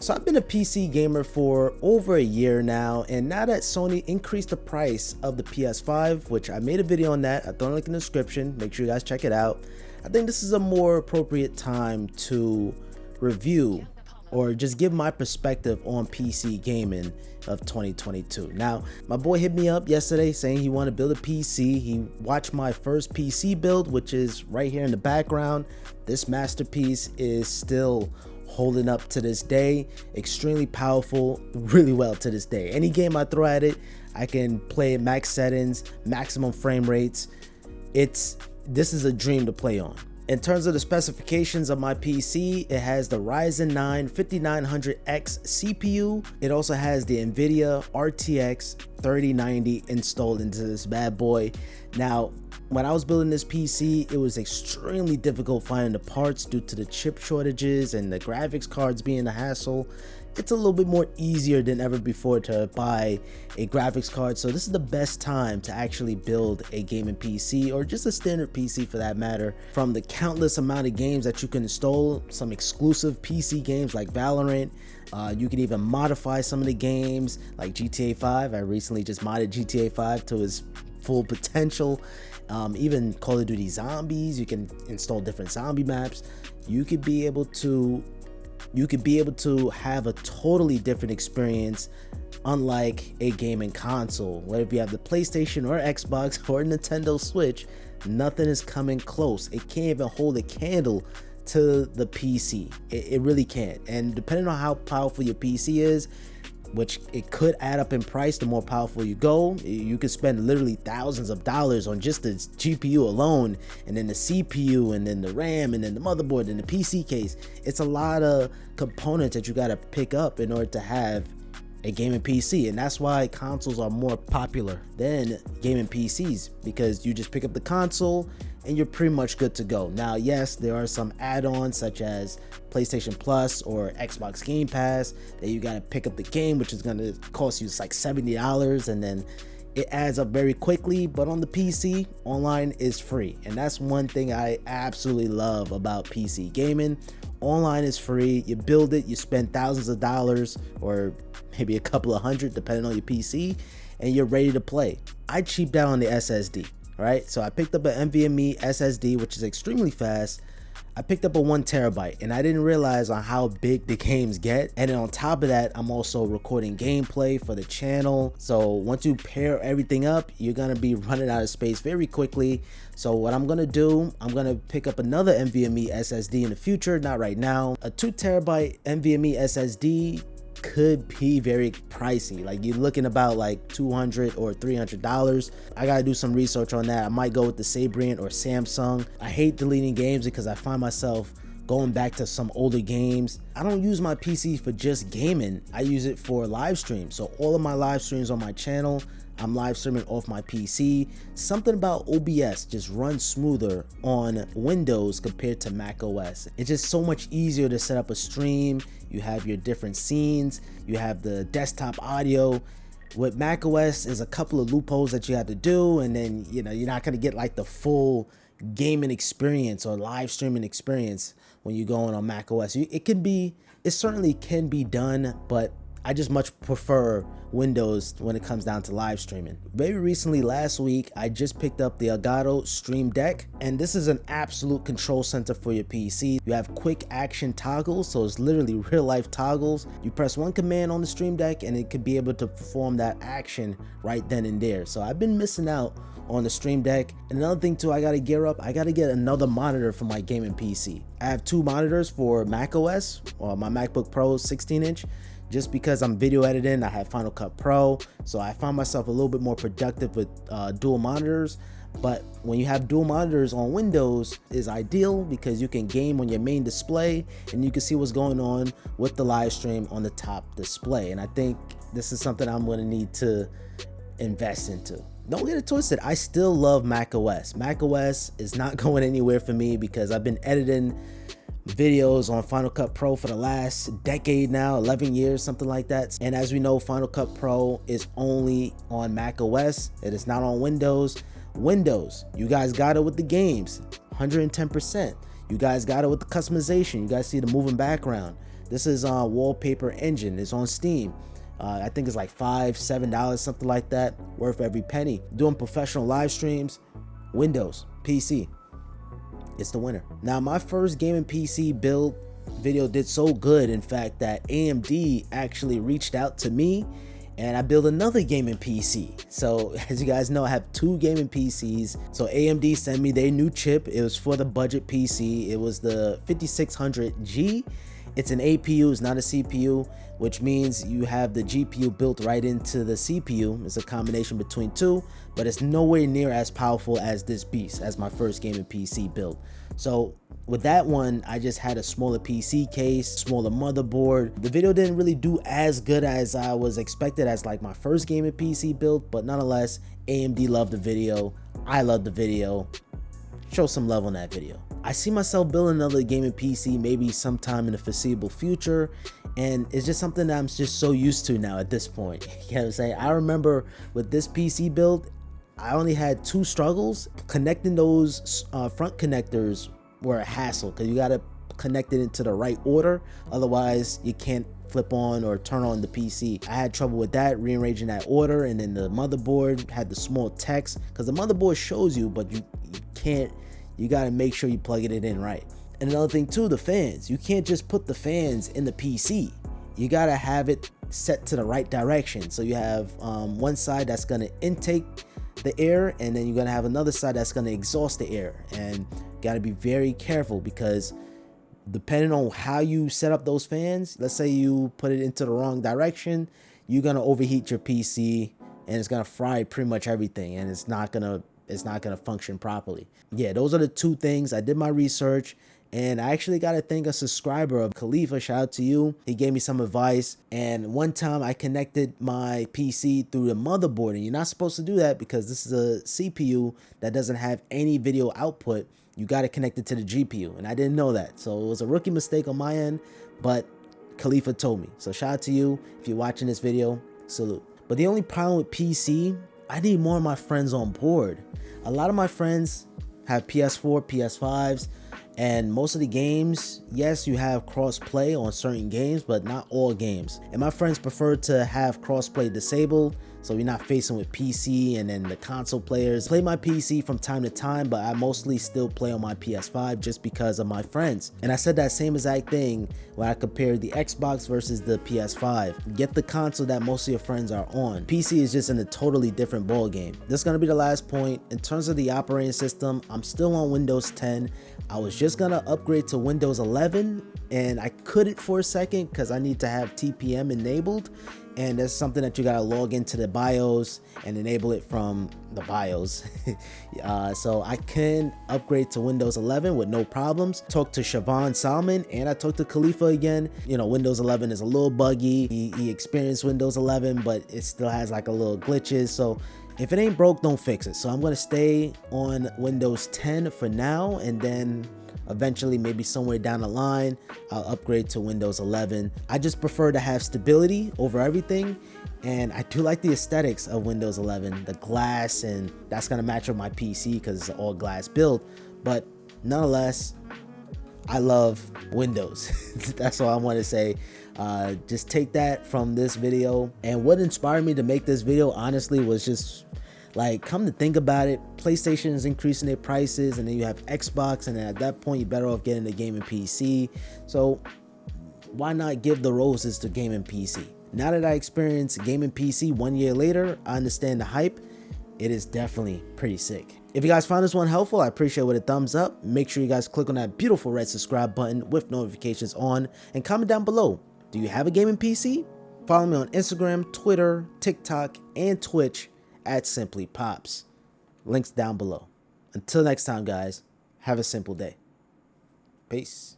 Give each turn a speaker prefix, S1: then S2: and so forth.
S1: So I've been a PC gamer for over a year now, and now that Sony increased the price of the PS5, which I made a video on that, I'll throw a link in the description, make sure you guys check it out. I think this is a more appropriate time to review or just give my perspective on PC gaming of 2022. Now, my boy hit me up yesterday saying he wanted to build a PC. He watched my first PC build, which is right here in the background. This masterpiece is still holding up to this day, extremely powerful, really well to this day. Any game I throw at it, I can play at max settings, maximum frame rates. This is a dream to play on. In terms of the specifications of my PC, it has the Ryzen 9 5900X CPU. It also has the NVIDIA RTX 3090 installed into this bad boy. Now, when I was building this PC, it was extremely difficult finding the parts due to the chip shortages and the graphics cards being a hassle. It's a little bit more easier than ever before to buy a graphics card, so this is the best time to actually build a gaming PC, or just a standard PC for that matter. From the countless amount of games that you can install, some exclusive PC games like Valorant, you can even modify some of the games like GTA 5. I recently just modded GTA 5 to its full potential. Even Call of Duty Zombies, you can install different zombie maps. You could be able to have a totally different experience, unlike a gaming console. Whether if you have the PlayStation or Xbox or Nintendo Switch, nothing is coming close. It can't even hold a candle to the PC. It really can't. And depending on how powerful your PC is, which it could add up in price the more powerful you go, you could spend literally thousands of dollars on just the GPU alone, and then the CPU, and then the RAM, and then the motherboard, and the PC case. It's a lot of components that you got to pick up in order to have a gaming PC, and that's why consoles are more popular than gaming PCs, because you just pick up the console and you're pretty much good to go. Now, yes, there are some add-ons such as PlayStation Plus or Xbox Game Pass that you gotta pick up the game, which is gonna cost you like $70, and then it adds up very quickly. But on the PC, online is free, and that's one thing I absolutely love about PC gaming. Online is free. You build it, you spend thousands of dollars, or maybe a couple of hundred depending on your PC, and you're ready to play. I cheaped out on the SSD. Right, so I picked up an NVMe SSD, which is extremely fast. I picked up a 1 terabyte, and I didn't realize on how big the games get. And then on top of that, I'm also recording gameplay for the channel. So once you pair everything up, you're gonna be running out of space very quickly. So what I'm gonna do, I'm gonna pick up another NVMe SSD in the future, not right now. A 2 terabyte NVMe SSD could be very pricey. Like, you're looking about like $200 or $300. I gotta do some research on that. I might go with the Sabrian or Samsung. I hate deleting games because I find myself going back to some older games. I don't use my PC for just gaming. I use it for live streams. So all of my live streams on my channel, I'm live streaming off my PC. Something about OBS just runs smoother on Windows compared to Mac OS. It's just so much easier to set up a stream. You have your different scenes, you have the desktop audio. With Mac OS, there's a couple of loopholes that you have to do, and then you're not gonna get like the full gaming experience or live streaming experience when you're going on Mac OS. It certainly can be done, but I just much prefer Windows when it comes down to live streaming. Very recently, last week, I just picked up the Elgato Stream Deck, and this is an absolute control center for your PC. You have quick action toggles, so it's literally real life toggles. You press one command on the Stream Deck and it could be able to perform that action right then and there. So I've been missing out on the Stream Deck. And another thing too, I gotta gear up. I gotta get another monitor for my gaming PC. I have 2 monitors for Mac OS, or my MacBook Pro 16-inch. Just because I'm video editing, I have Final Cut Pro, so I find myself a little bit more productive with dual monitors. But when you have dual monitors on Windows, is ideal because you can game on your main display and you can see what's going on with the live stream on the top display. And I think this is something I'm going to need to invest into. Don't get it twisted, I still love Mac OS. Mac OS is not going anywhere for me because I've been editing videos on Final Cut Pro for the last decade now, 11 years, something like that. And as we know, Final Cut Pro is only on Mac OS. It is not on Windows. You guys got it with the games, 110%. You guys got it with the customization. You guys see the moving background. This is Wallpaper Engine. It's on Steam. I think it's like $5-7, something like that, worth every penny. Doing professional live streams, Windows, PC, it's the winner. Now, my first gaming PC build video did so good, in fact, that AMD actually reached out to me and I built another gaming PC. So as you guys know, I have 2 gaming PCs. So AMD sent me their new chip. It was for the budget PC. It was the 5600G. It's an APU, it's not a CPU, which means you have the GPU built right into the CPU. It's a combination between 2, but it's nowhere near as powerful as this beast, as my first gaming PC build. So with that one, I just had a smaller PC case, smaller motherboard. The video didn't really do as good as I was expected as like my first gaming PC build, but nonetheless, AMD loved the video. I loved the video. Show some love on that video. I see myself building another gaming PC maybe sometime in the foreseeable future, and it's just something that I'm just so used to now at this point. You know what I'm saying? I remember with this PC build, I only had 2 struggles. Connecting those front connectors were a hassle because you got to connect it into the right order, otherwise you can't flip on or turn on the PC. I had trouble with that, rearranging that order, and then the motherboard had the small text because the motherboard shows you, but you can't. You got to make sure you plug it in right. And another thing too, the fans. You can't just put the fans in the PC. You got to have it set to the right direction. So you have one side that's going to intake the air, and then you're going to have another side that's going to exhaust the air. And got to be very careful because depending on how you set up those fans, let's say you put it into the wrong direction, you're going to overheat your PC and it's going to fry pretty much everything, and it's not going to function properly. Yeah, those are the 2 things. I did my research, and I actually got to thank a subscriber of Khalifa. Shout out to you. He gave me some advice, and one time I connected my PC through the motherboard, and you're not supposed to do that because this is a CPU that doesn't have any video output. You got to connect it to the GPU, and I didn't know that. So it was a rookie mistake on my end, but Khalifa told me. So shout out to you. If you're watching this video, salute. But the only problem with PC, I need more of my friends on board. A lot of my friends have PS4, PS5s, and most of the games, yes, you have cross-play on certain games, but not all games. And my friends prefer to have cross-play disabled, so you're not facing with PC and then the console players. Play my PC from time to time, but I mostly still play on my PS5 just because of my friends. And I said that same exact thing when I compared the Xbox versus the PS5. Get the console that most of your friends are on. PC is just in a totally different ball game. This is gonna be the last point. In terms of the operating system, I'm still on Windows 10. I was just gonna upgrade to Windows 11, and I couldn't for a second because I need to have TPM enabled. And that's something that you gotta log into the BIOS and enable it from the BIOS. So I can upgrade to Windows 11 with no problems. Talked to Siobhan Salmon, and I talked to Khalifa again. You know, Windows 11 is a little buggy. He experienced Windows 11, but it still has like a little glitches. So if it ain't broke, don't fix it. So I'm gonna stay on Windows 10 for now, and then eventually, maybe somewhere down the line, I'll upgrade to Windows 11. I just prefer to have stability over everything, and I do like the aesthetics of Windows 11, the glass, and that's gonna match with my PC because it's an all glass build. But nonetheless, I love Windows. That's all I want to say. Just take that from this video. And what inspired me to make this video, honestly, was just like, come to think about it, PlayStation is increasing their prices, and then you have Xbox, and then at that point you're better off getting a gaming PC. So why not give the roses to gaming PC? Now that I experienced gaming PC 1 year later, I understand the hype. It is definitely pretty sick. If you guys found this one helpful, I appreciate it with a thumbs up. Make sure you guys click on that beautiful red subscribe button with notifications on, and comment down below, do you have a gaming PC? Follow me on Instagram, Twitter, TikTok, and Twitch at Simplypops. Links down below. Until next time, guys, have a simple day. Peace.